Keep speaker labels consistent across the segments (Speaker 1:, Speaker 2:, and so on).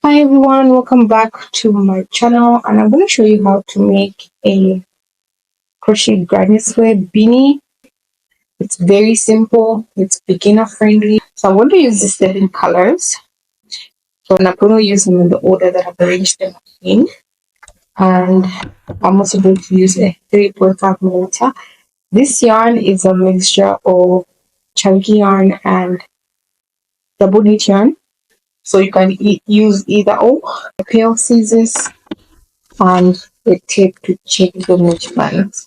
Speaker 1: Hi everyone, welcome back to my channel, and I'm going to show you how to make a crochet granny square beanie. It's very simple, it's beginner friendly. So I'm going to use the 7 colors. So I'm going to use them in the order that I've arranged them in. And I'm also going to use a 3.5 millimeter. This yarn is a mixture of chunky yarn and double knit yarn. So you can use either or. A pair of scissors and a tape to check the measurements.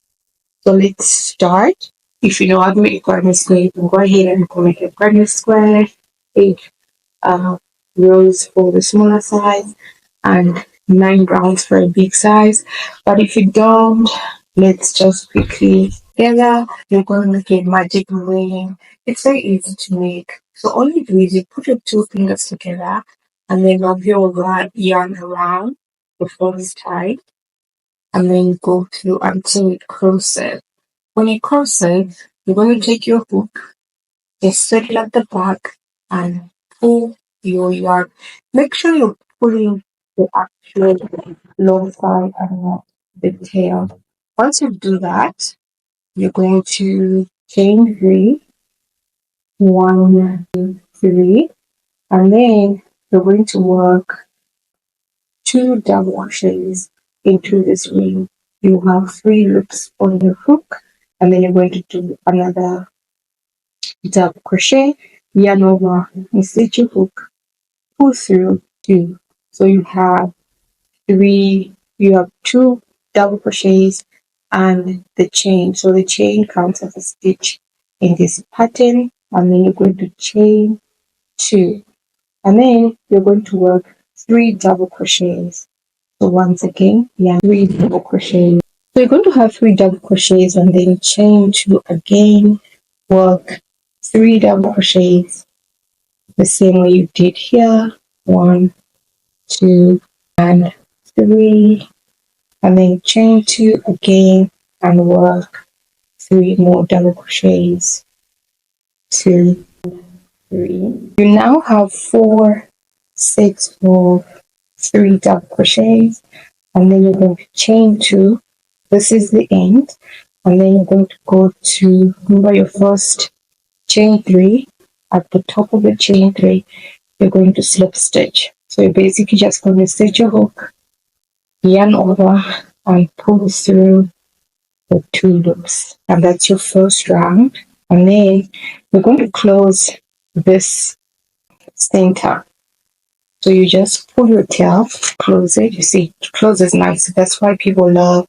Speaker 1: So let's start. If you know how to make a garden square, you can go ahead and make a garden square. 8 rows for the smaller size and 9 rounds for a big size. But if you don't, let's just quickly together. You're going to make a magic ring. It's very easy to make. So all you do is you put your 2 fingers together and then wrap your yarn around the first side and then go through until it crosses. When it crosses, you're going to take your hook, insert it at the back, and pull your yarn. Make sure you're pulling the actual long side and not the tail. Once you do that, you're going to chain 3, 1, 2, 3, and then you're going to work 2 double crochets into this ring. You have 3 loops on your hook, and then you're going to do another double crochet, yarn over, insert your hook, pull through 2. So you have 2 double crochets and the chain. So the chain counts as a stitch in this pattern, and then you're going to chain 2, and then you're going to work 3 double crochets. So once again, 3 double crochets. So you're going to have 3 double crochets and then chain 2 again, work 3 double crochets the same way you did here. 1, 2, and 3, and then chain 2 again and work 3 more double crochets. 2, 3. You now have 4 sets of 3 double crochets, and then you're going to chain 2. This is the end, and then you're going to go to, remember your first chain 3. At the top of the chain 3, you're going to slip stitch. So you're basically just going to stitch your hook, yarn over, and pull through the 2 loops, and that's your first round. And then we're going to close this center. So you just pull your tail, close it. You see, it closes nice. That's why people love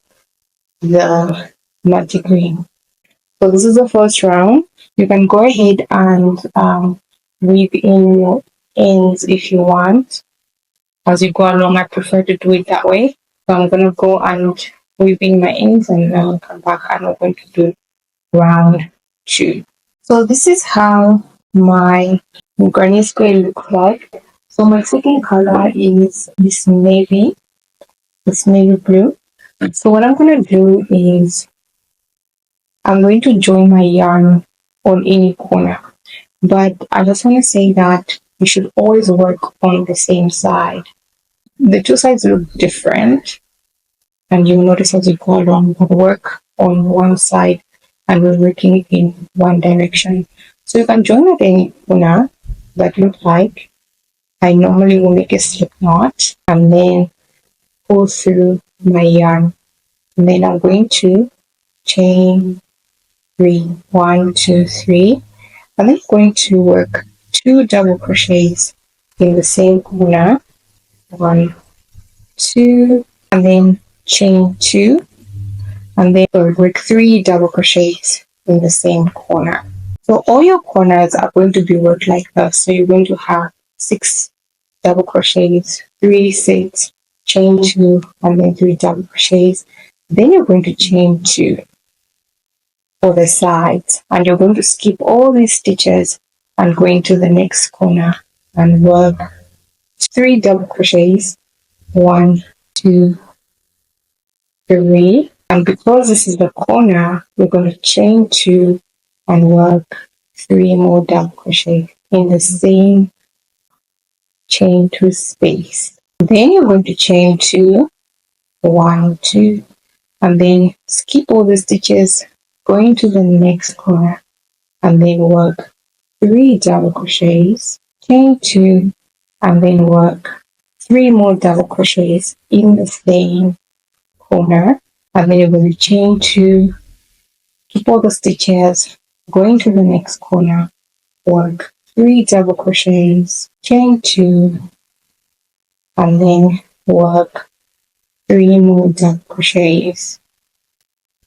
Speaker 1: the magic ring. So this is the first round. You can go ahead and weave in your ends if you want. As you go along, I prefer to do it that way. So I'm going to go and weave in my ends, and then I'll come back and I'm going to do round 2. So this is how my granny square look like. So my second color is this navy blue. So what I'm going to do is I'm going to join my yarn on any corner, but I just want to say that you should always work on the same side. The 2 sides look different, and you'll notice as you go along, you work on one side and we're working in one direction. So you can join at any corner that you like. I normally will make a slip knot and then pull through my yarn, and then I'm going to chain 3, 1, 2, 3, and then I'm going to work 2 double crochets in the same corner, 1, 2, and then chain 2, and then work 3 double crochets in the same corner. So all your corners are going to be worked like this. So you're going to have 6 double crochets, 3 sets, chain 2, and then 3 double crochets. Then you're going to chain 2 for the sides, and you're going to skip all these stitches and go into the next corner and work 3 double crochets, 1, 2, 3, and because this is the corner, we're going to chain 2 and work 3 more double crochet in the same chain 2 space. Then you're going to chain 2, 1, 2, and then skip all the stitches, going to the next corner, and then work 3 double crochets, chain 2, and then work 3 more double crochets in the same corner, and then you're going to chain 2, keep all the stitches, going to the next corner, work 3 double crochets, chain 2, and then work 3 more double crochets,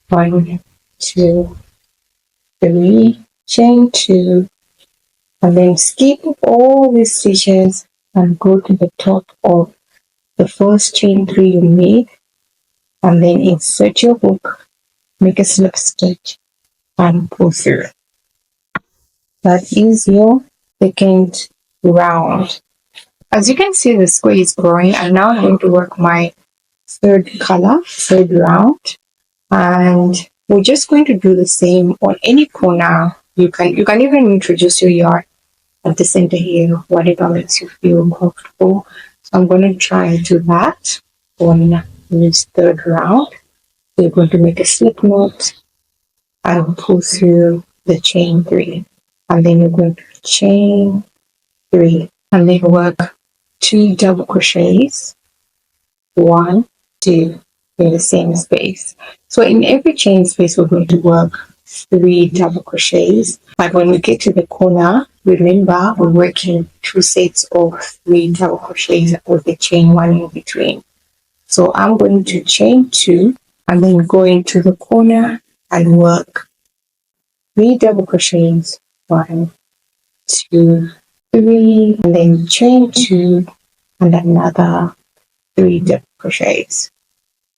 Speaker 1: 1, 2, 3, chain 2, and then skip all these stitches and go to the top of the first chain 3 you made, and then insert your hook, make a slip stitch, and pull through. That is your second round. As you can see, the square is growing, and now I'm going to work my third color, third round, and we're just going to do the same on any corner. You can even introduce your yarn at the center here, whatever makes you feel comfortable. So I'm going to try and do that on this third round. So you're going to make a slip knot and pull through the chain 3, and then you're going to chain 3, and then work 2 double crochets, 1, 2 in the same space. So in every chain space we're going to work 3 double crochets, but when we get to the corner, remember we're working 2 sets of 3 double crochets with the chain 1 in between. So I'm going to chain 2 and then go into the corner and work 3 double crochets, 1, 2, 3, and then chain 2 and another 3 double crochets,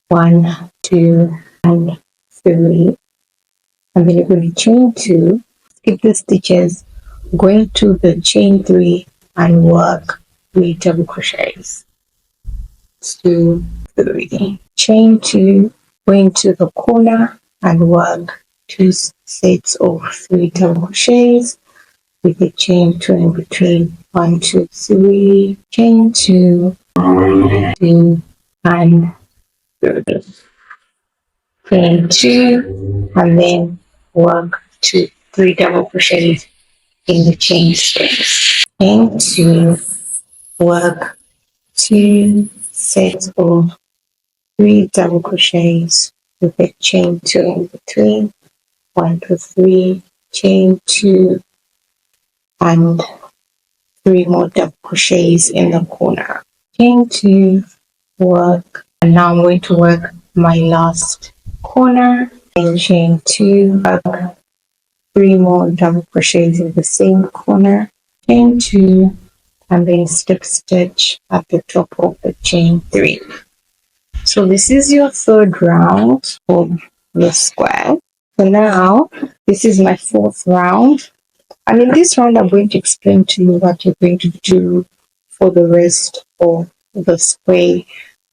Speaker 1: 1, 2, and 3, and then you're going to chain 2, skip the stitches, going to the chain 3 and work 3 double crochets, 2, 3, chain 2, go into the corner and work 2 sets of 3 double crochets with a chain 2 in between, 1, 2, 3, chain 2, 2, and 3, chain 2, and then work 2, 3 double crochets in the chain space, chain 2, work 2 sets of 3 double crochets with a chain 2 in between, 1, 2, 3, chain 2, and 3 more double crochets in the corner, chain 2, work, and now I'm going to work my last corner, and chain 2, work 3 more double crochets in the same corner, chain 2, and then slip stitch at the top of the chain 3. So this is your third round of the square. So now this is my fourth round, and in this round I'm going to explain to you what you're going to do for the rest of the square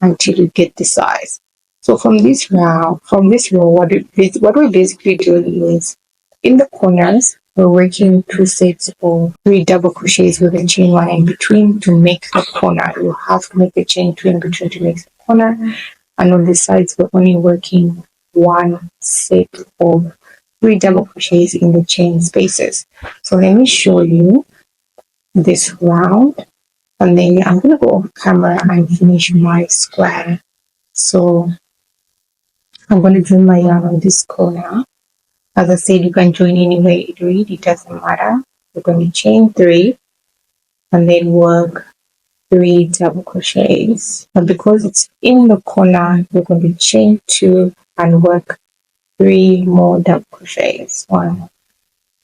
Speaker 1: until you get the size. So from this row, what we're basically doing is in the corners we're working 2 sets of 3 double crochets with a chain 1 in between to make the corner. You have to make a chain 2 in between to make the corner, and on the sides we're only working 1 set of 3 double crochets in the chain spaces. So let me show you this round, and then I'm going to go off camera and finish my square. So I'm going to join my yarn on this corner. As I said, you can join anywhere it really doesn't matter. We're going to chain 3 and then work 3 double crochets. And because it's in the corner, we're going to chain 2 and work 3 more double crochets. 1,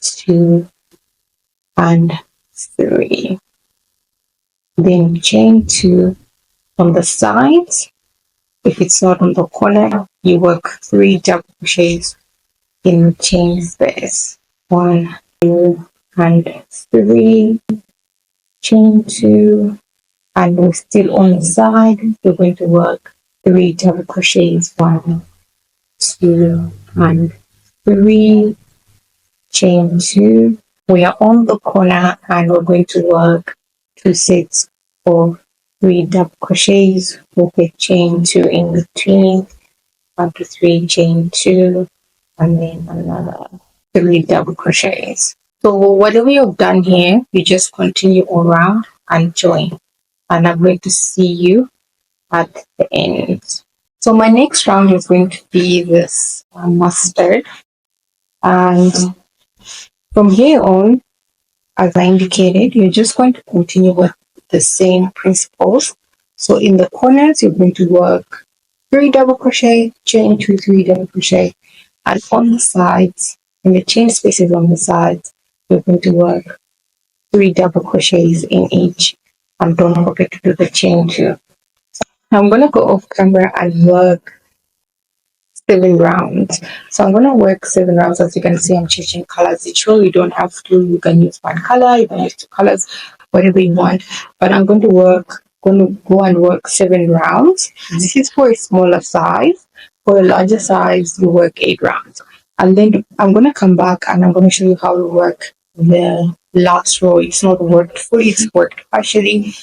Speaker 1: 2, and 3. Then chain 2 on the sides. If it's not on the corner, you work 3 double crochets in the chain space. 1, 2, and 3. Chain 2, and we're still on the side. We're going to work 3 double crochets. 1, 2, and 3. Chain 2. We are on the corner and we're going to work 2 sets of 3 double crochets, repeat chain 2 in between, 1 to 3 chain 2, and then another 3 double crochets. So whatever you've done here, you just continue around and join, and I'm going to see you at the end. So my next round is going to be this mustard, and from here on, as I indicated, you're just going to continue with the same principles. So in the corners, you're going to work 3 double crochet, chain 2, 3 double crochet, and on the sides, in the chain spaces on the sides, you're going to work 3 double crochets in each, and don't forget to do the chain 2. I'm going to go off camera and work 7 rounds. So I'm going to work 7 rounds. As you can see, I'm changing colors each row. You don't have to. You can use one color. You can use 2 colors, whatever you want. But I'm going to go and work 7 rounds. This is for a smaller size. For a larger size, you work 8 rounds. And then I'm going to come back and I'm going to show you how to work the last row. It's not worked fully, it's worked partially.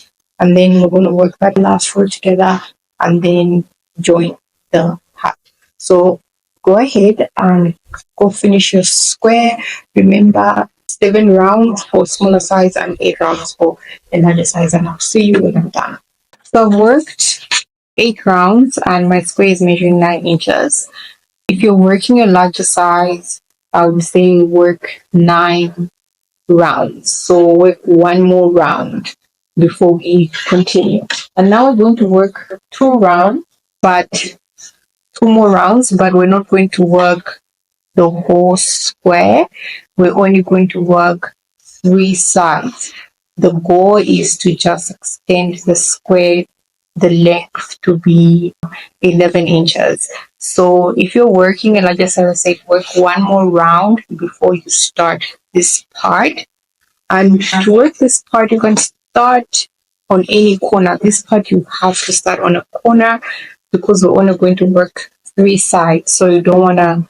Speaker 1: And then we're going to work that last row together and then join the hat. So go ahead and go finish your square. Remember, 7 rounds for smaller size and 8 rounds for the larger size, and I'll see you when I'm done. So I've worked 8 rounds and my square is measuring 9 inches. If you're working a larger size, I would say work 9 rounds. So work 1 more round before we continue. And now we're going to work 2 rounds, but 2 more rounds, but we're not going to work the whole square. We're only going to work 3 sides. The goal is to just extend the square, the length to be 11 inches. So if you're working, and like I said, work 1 more round before you start this part. And to work this part, you can start on any corner. This part you have to start on a corner because we're only going to work 3 sides. So you don't want to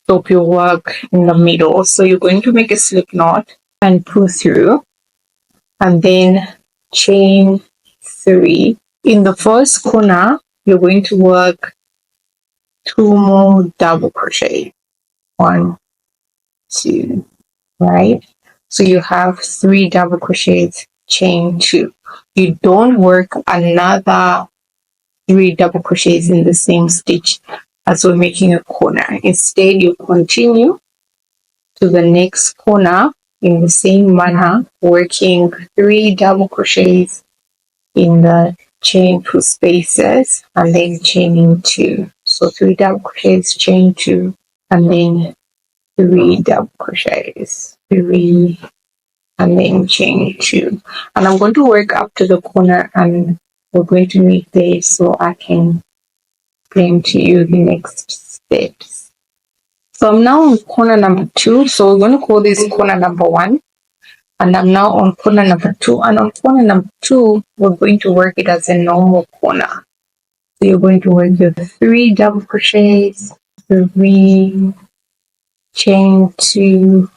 Speaker 1: stop your work in the middle. So you're going to make a slip knot and pull through and then chain 3. In the first corner, you're going to work 2 more double crochet. 1, 2, right? So you have 3 double crochets, chain 2. You don't work another 3 double crochets in the same stitch as we're making a corner. Instead, you continue to the next corner in the same manner, working 3 double crochets in the chain 2 spaces and then chaining 2. So 3 double crochets, chain 2, and then 3 double crochets, 3, and then chain 2. And I'm going to work up to the corner and we're going to meet there so I can explain to you the next steps. So I'm now on corner number 2. So we're going to call this corner number 1. And I'm now on corner number 2. And on corner number 2, we're going to work it as a normal corner. So you're going to work your 3 double crochets, 3, chain 2,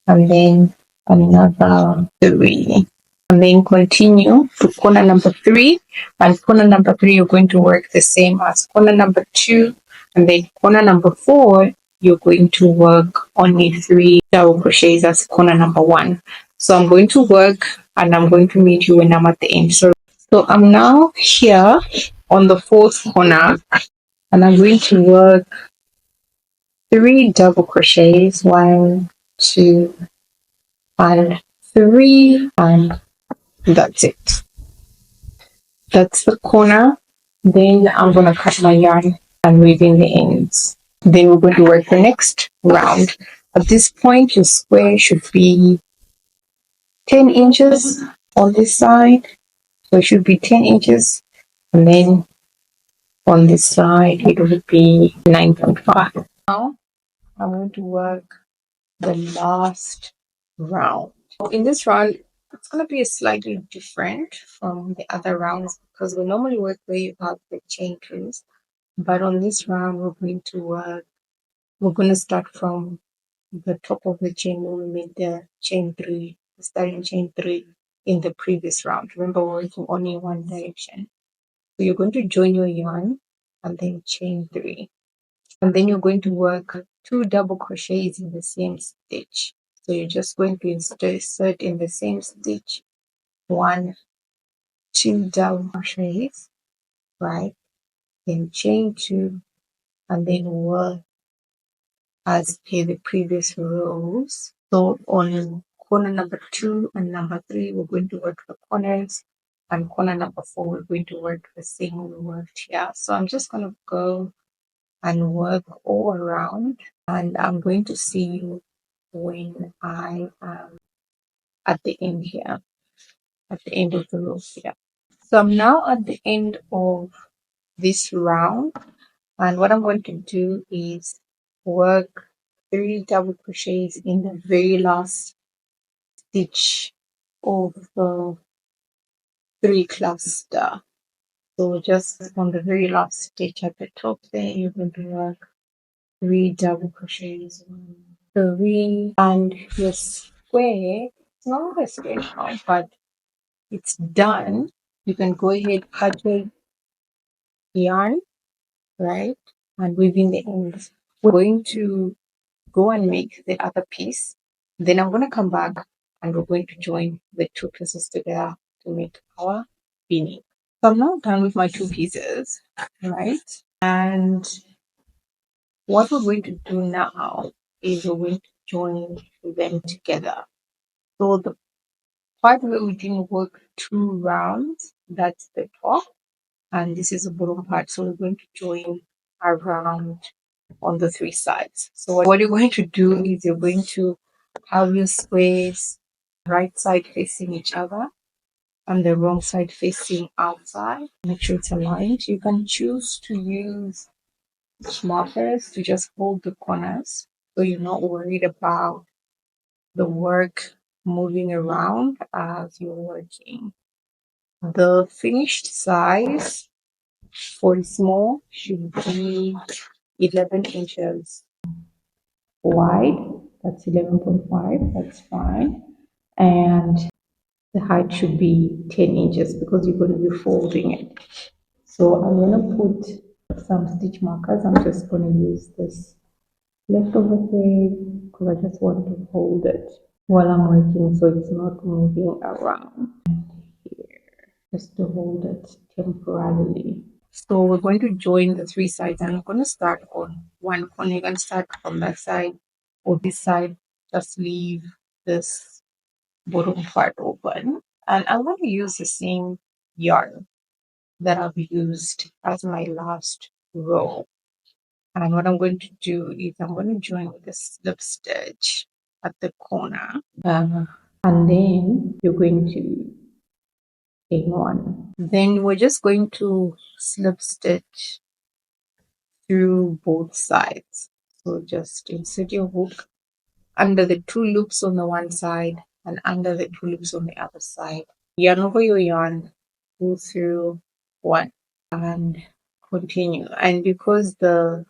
Speaker 1: and then another 3. And then continue to corner number 3. And corner number 3, you're going to work the same as corner number 2. And then corner number 4, you're going to work only 3 double crochets as corner number 1. So I'm going to work and I'm going to meet you when I'm at the end. So I'm now here on the 4th corner and I'm going to work 3 double crochets, 1, 2, and 3, and that's it. That's the corner. Then I'm going to cut my yarn and weave in the ends. Then we're going to work the next round. At this point, your square should be 10 inches on this side. So it should be 10 inches. And then on this side, it will be 9.5. Now, I'm going to work the last round. So in this round, it's going to be slightly different from the other rounds because we normally work where you have the chain twos. But on this round, we're going to start from the top of the chain when we made the chain 3, the starting chain 3. in the previous round. Remember, we're working only in one direction. So you're going to join your yarn and then chain 3. And then you're going to work 2 double crochets in the same stitch. So you're just going to insert in the same stitch 1, 2 double crochets, right? Then chain 2 and then work as per the previous rows. So on corner number 2 and number 3, we're going to work the corners, and corner number 4, we're going to work the same we worked here. So I'm just going to go and work all around, and I'm going to see you when I am at the end here, at the end of the row here. So I'm now at the end of this round, and what I'm going to do is work 3 double crochets in the very last stitch of the 3 cluster. So just on the very last stitch at the top there, you're going to work 3 double crochets, 3, and your square, it's not a square now, but it's done. You can go ahead, cut your yarn, right, and weave in the ends. We're going to go and make the other piece. Then I'm going to come back and we're going to join the 2 pieces together to make our beanie. So I'm now done with my 2 pieces, right? And what we're going to do now is we're going to join them together. So the part where we didn't work 2 rounds, that's the top, and this is the bottom part. So we're going to join around on the 3 sides. So what you're going to do is you're going to have your squares right side facing each other and the wrong side facing outside. Make sure it's aligned. You can choose to use markers to just hold the corners so you're not worried about the work moving around as you're working. The finished size for small should be 11 inches wide. That's 11.5. That's fine. And the height should be 10 inches because you're going to be folding it. So I'm going to put some stitch markers. I'm just going to use this leftover thread because I just want to hold it while I'm working so it's not moving around here, just to hold it temporarily. So we're going to join the 3 sides, and I'm going to start on one corner. You're going to start from that side or this side. Just leave this bottom part open, and I'm going to use the same yarn that I've used as my last row. And what I'm going to do is I'm going to join with a slip stitch at the corner, and then you're going to chain 1. Then we're just going to slip stitch through both sides. So just insert your hook under the 2 loops on the one side and under the 2 loops on the other side. Yarn over your yarn, go through 1 and continue. And because the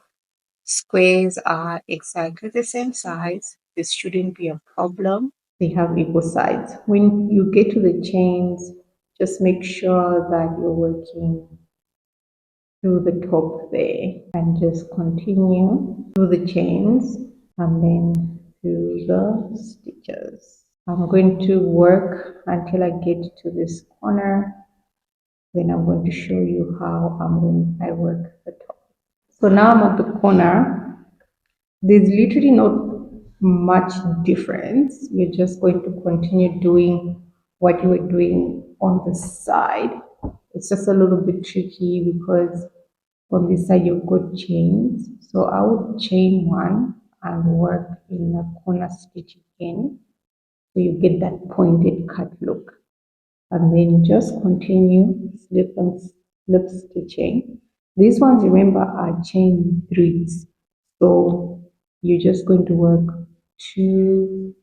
Speaker 1: squares are exactly the same size, this shouldn't be a problem. They have equal sides. When you get to the chains, just make sure that you're working through the top there and just continue through the chains and then through the stitches. I'm going to work until I get to this corner. Then I'm going to show you how I work the top. So now I'm at the corner. There's literally not much difference. You're just going to continue doing what you were doing on the side. It's just a little bit tricky because on this side you've got chains. So I would chain 1 and work in the corner stitch again. So you get that pointed cut look. And then just continue slip and slip stitching. These ones, remember, are chain 3s. So you're just going to work 2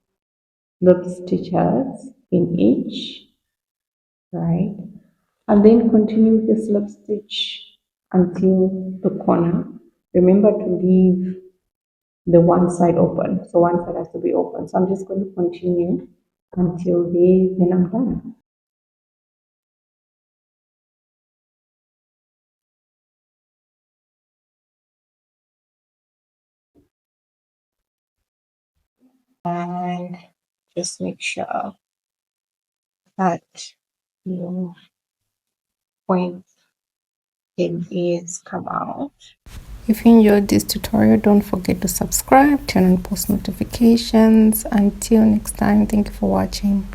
Speaker 1: slip stitches in each, right? And then continue with the slip stitch until the corner. Remember to leave the one side open. So one side has to be open. So I'm just going to continue until when I'm done. And just make sure that your point is come out. If you enjoyed this tutorial, don't forget to subscribe, turn on post notifications. Until next time, thank you for watching.